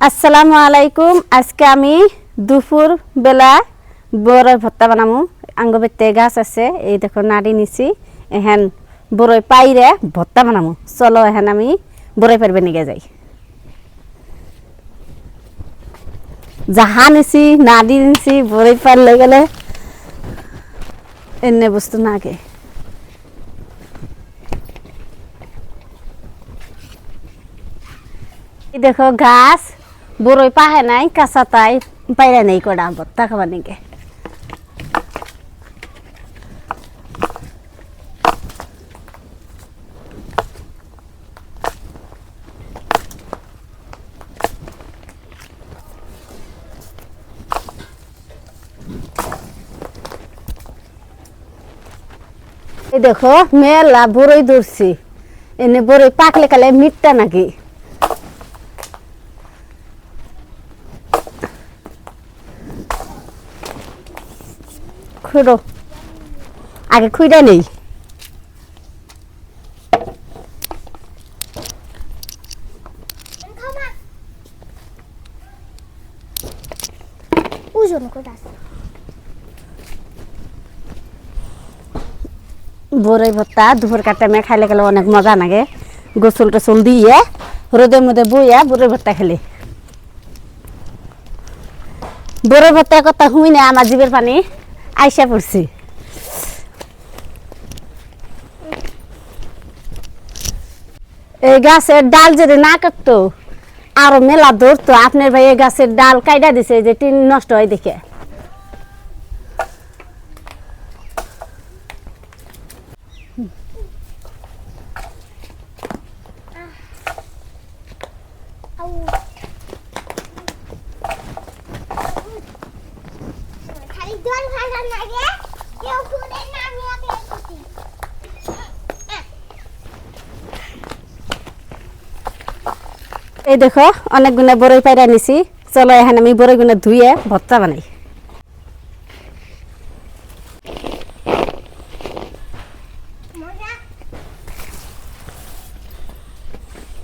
আসসালামু আলাইকুম। আজকে আমি দুপুর বেলা বড়ই ভর্তা বানামু। আঙ্গবেতে গাছ আছে, এই দেখো নাড়ি নিছি, এহেন বড়ই পাইরে ভর্তা বানামু। চলো এহেন আমি বড়ই পারবে নিগে যাই। যাহা নিছি নাড়ি নিছি, বড়ই পারলে গেলে এনে বস্তু নাগে। দেখো গাছ বড়ই পাহে নাই, কাঁচা তাই পাইরা নেই কটা ভর্তা খাবার নিকে। এই দেখো মেলা বড়ই ধরছি, এনে বড়ই পাকলে কালে মিটটা নাকি। খুঁড়ো আগে খুঁড়া নেই। বড়ই ভর্তা দুপুর টাইমে খাইলে গেলে অনেক মজা লাগে। গোসল টোসল দিয়ে রোদের মধ্যে বইয়া বড়ই ভর্তা খেলে। বড়ই ভর্তার কথা শুই না আমার জিভের পানি আইসা পড়ছি। এই গাছের ডাল যদি না কাটতো আরো মেলা ধরতো। আপনার ভাই এই গাছের ডাল কাইটা দিছে যে টিন নষ্ট হয় দেখে। এই দেখো অনেক গুণে বড়ই পাইরা নিছি। চলো এখন আমি বড়ই গুণে ধুয়ে ভর্তা বানাই।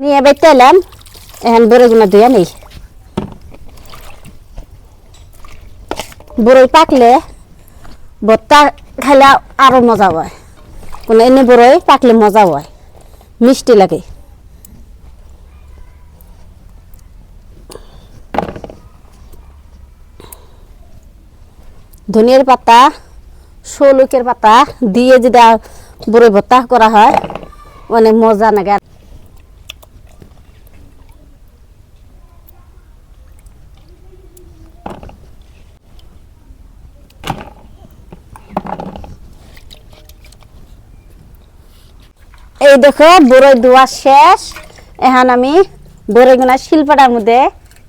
নিয়ে বেঁচতে এলাম, এখন বড়ই গুণে ধুয়ে নেই। বড়ই পাকলে ভর্তা খাইলে আরো মজা হয়। কোনো এনে বড়ই পাকলে মজা হয়, মিষ্টি লাগে। ধনিয়ার পাতা, শৌলকের পাতা দিয়ে যেটা বড়ই ভর্তা করা হয় অনেক মজা লাগে। এই দেখো বড়ই ধোয়া শেষ। এখন আমি বড়ই গুনা শিলপাটার মধ্যে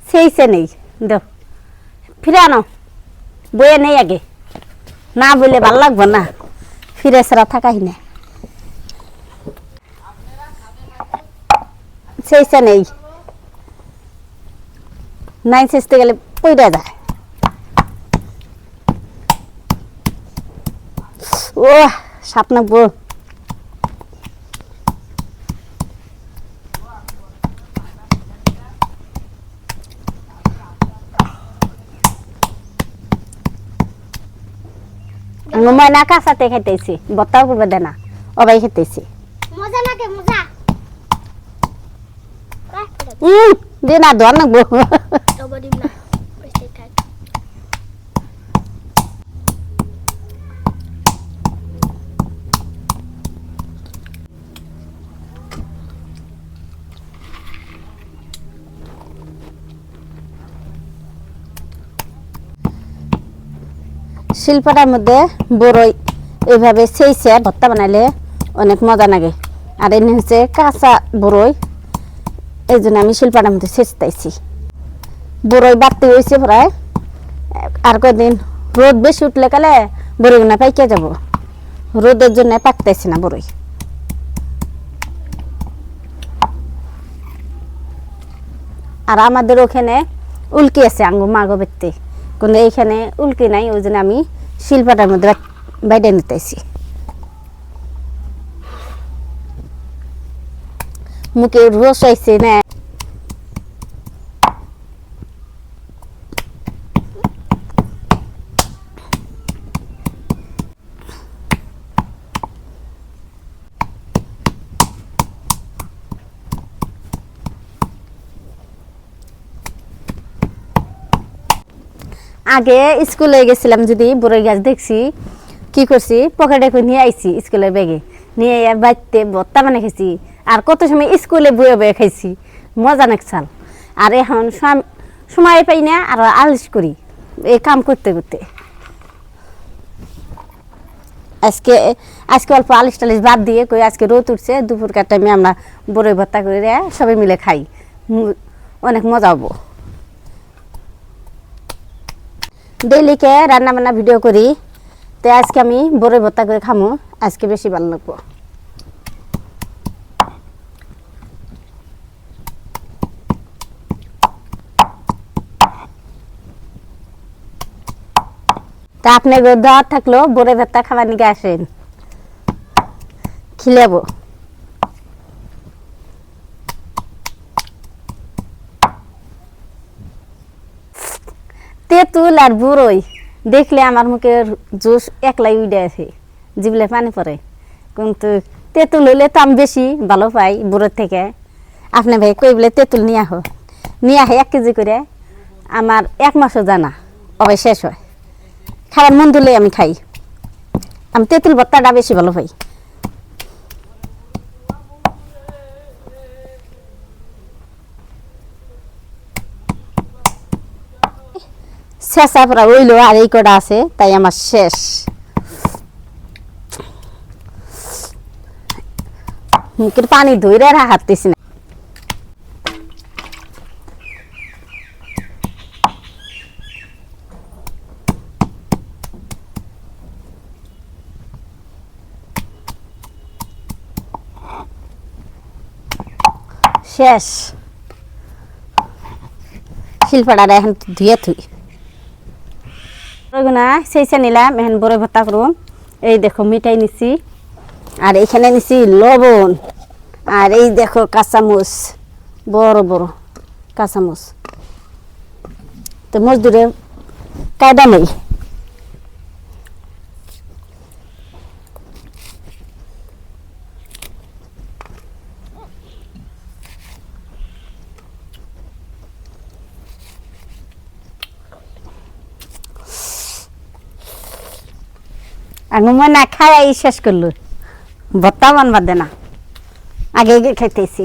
সেইছে নেই। দেখ ফিরে আনো, বয়ে নেই আগে, না বলে ভাল লাগবো না, ফিরে ছাড়া থাকাই না। সেইছে নেই, নাই সেচতে গেলে পইরা যায়। ও সাপ নাকবো। ময়না কাঁচাতে খাইতেছি, বত্তাও করবে দে না, অবাই খেতেছি। মজা লাগে মজা। দে না ধর নাকবো। শিলপাটার মধ্যে বড়ই এইভাবে সেইছে ভর্তা বানাইলে অনেক মজা লাগে। আর এনে হচ্ছে কাঁচা বড়ই, এই জন্য আমি শিলপাটার মধ্যে সেচতেছি। বড়ই বাড়তে হয়েছে প্রায়, আর কয়েকদিন রোদ বেশি উঠলে কালে বড়ই গুনা পাইকে যাব। রোদের জন্য পাকতেছি না বড়ই। আর আমাদের ওখানে উল্কি আছে আঙ্গু মাগো বেতে, কিন্তু এইখানে উল্কি নাই, ওই জন্য আমি শিলপাটার মধ্যে বাইরে নিতেছি। মুখে রস আইছে না, আগে স্কুলে গেছিলাম যদি বড়ই গাছ দেখছি কি করছি পকেটে করে নিয়ে আইছি স্কুলের ব্যাগে নিয়ে বাড়িতে ভর্তা বানিয়ে খেয়েছি আর কত সময় স্কুলে বয়ে বয়ে খাইছি মজা নাকছাল আর এখন সময় পাই না আর আলস করি এই কাম করতে করতে আজকে আজকে অল্প আলিশ টালিশ বাদ দিয়ে কই আজকে রোদ উঠছে দুপুরকার টাইমে আমরা বড়ই ভর্তা করে সবাই মিলে খাই অনেক মজা হবো ডেইলিকে রান্না বান্না ভিডিও করি তো আজকে আমি বড়ই ভর্তা করে খামো আজকে বেশি ভালো লাগবো তা আপনার দাওয়াত থাকলো বড়ই ভর্তা খাবার নিকে আসেন খিলাবো তেঁতুল আর বড়ই দেখলে আমার মুখের জোশ একলাই উঠে আছে জিবলে পানি পড়ে কিন্তু তেঁতুল হইলে তো আমি বেশি ভালো পাই বড়োর থেকে আপনি ভাই কই বলে তেঁতুল নিয়ে আহে 1 কেজি করে আমার 1 মাসও জানা অবশ্যই শেষ হয় খাবার মন ধরলে আমি খাই আমি তেঁতুল ভর্তাটা বেশি ভালো পাই শেষা পড়া রইলো আর এই কটা আছে তাই আমার শেষ মুখের পানি ধরে হাঁটতেছি না শেষ শিলপাড়াটা এখন ধুয়ে থুই সেইসা নিলাম এখন বড়ই ভর্তা করুন এই দেখো মিঠাই নিছি আর এখানে নিছি লবণ আর এই দেখো কাঁচামচ বড় বড় কাঁচামচ তো মজদুরে কায়দা নেই না খাই শেষ করলো ভর্তা বানবার দে না আগে খাইতেছি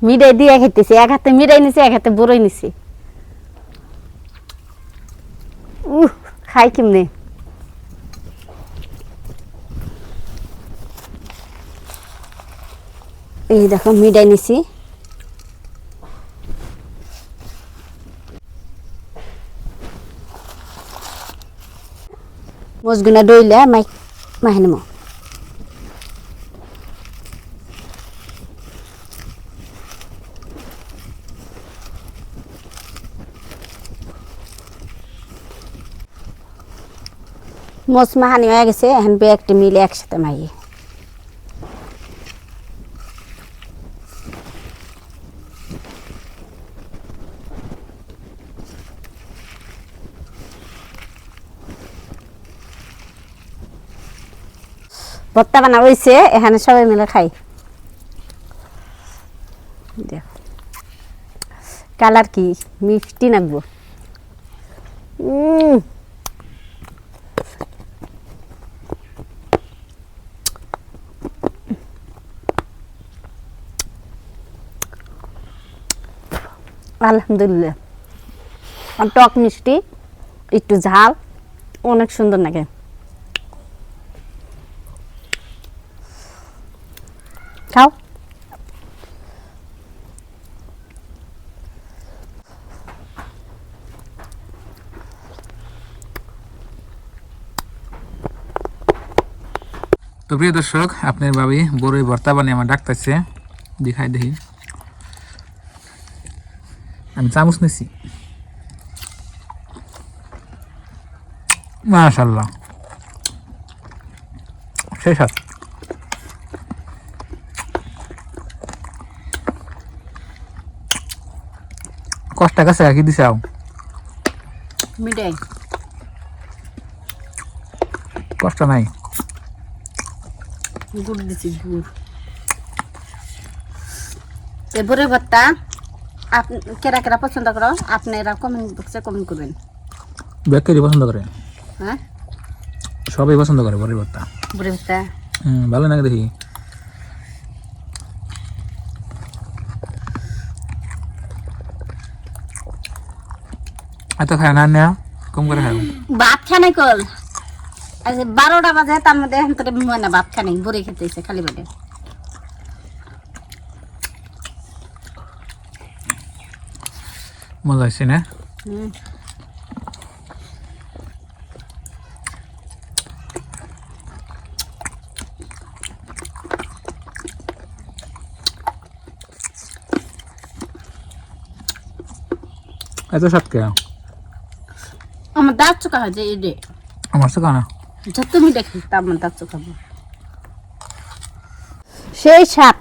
মিঠাই দিয়ে খাইতেছি এক হাতে মিঠাই নিছি এক হাতে বড়ই নিছি খাই কেমনে এই দেখো মিঠাই নিছি মজগুনা ডইলে মাহি নেব মজ মাহানি হয়ে গেছে এখন একটি মিলে একসাথে মাই ভর্তা বানা হয়েছে এখানে সবাই মিলে খাই কালার কি মিষ্টি নাকবো আলহামদুলিল্লাহ টক মিষ্টি একটু ঝাল অনেক সুন্দর লাগে খাও তো প্রিয় দর্শক আপনার ভাবি বড়ই ভর্তা বানিয়ে আমার ডাকতেছে দেখাই দেখি আমি চামচ নিছি মাশাআল্লাহ শেষ হাত কষ্ট কাছে রাখি দিছাও মিঠাই কষ্ট নাই গুড় দিছি গুড় এবারে ভর্তা কেরা কেরা পছন্দ করো আপনারা কমেন্ট বক্সে কমেন্ট করবেন। ব্যাকেরি পছন্দ করে, হ্যাঁ সবাই পছন্দ করে বড়ি ভর্তা। বড়ি ভর্তা ভালো লাগে দেখি। এত খায় না, কম করে খাবো। ভাত খানে কল আজ 12টা বাজে, তার মধ্যে এখন তোর না ভাত খানি বড়ি খেতেছে খালি পেটে। মজা হয়েছে না? এত স্বাদ কে? আমার দাঁত চোখা হয় যে এই রে, আমার তো কানা যা তুমি দেখি তা আমার দাঁত চোখা হবে। সেই স্বাদ,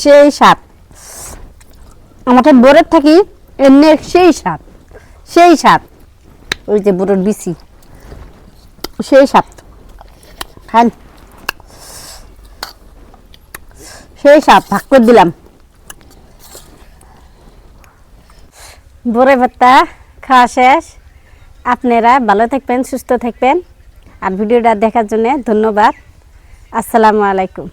সেই স্বাদ আমাকে বোরের থাকি এমনি সেই স্বাদ, সেই স্বাদ। ওই যে বুড়োর বিচি সেই স্বাদ খান, সেই স্বাদ ভাগ করে দিলাম। বড়ি ভর্তা খাওয়া শেষ। আপনারা ভালো থাকবেন, সুস্থ থাকবেন। আর ভিডিওটা দেখার জন্য ধন্যবাদ। আসসালামু আলাইকুম।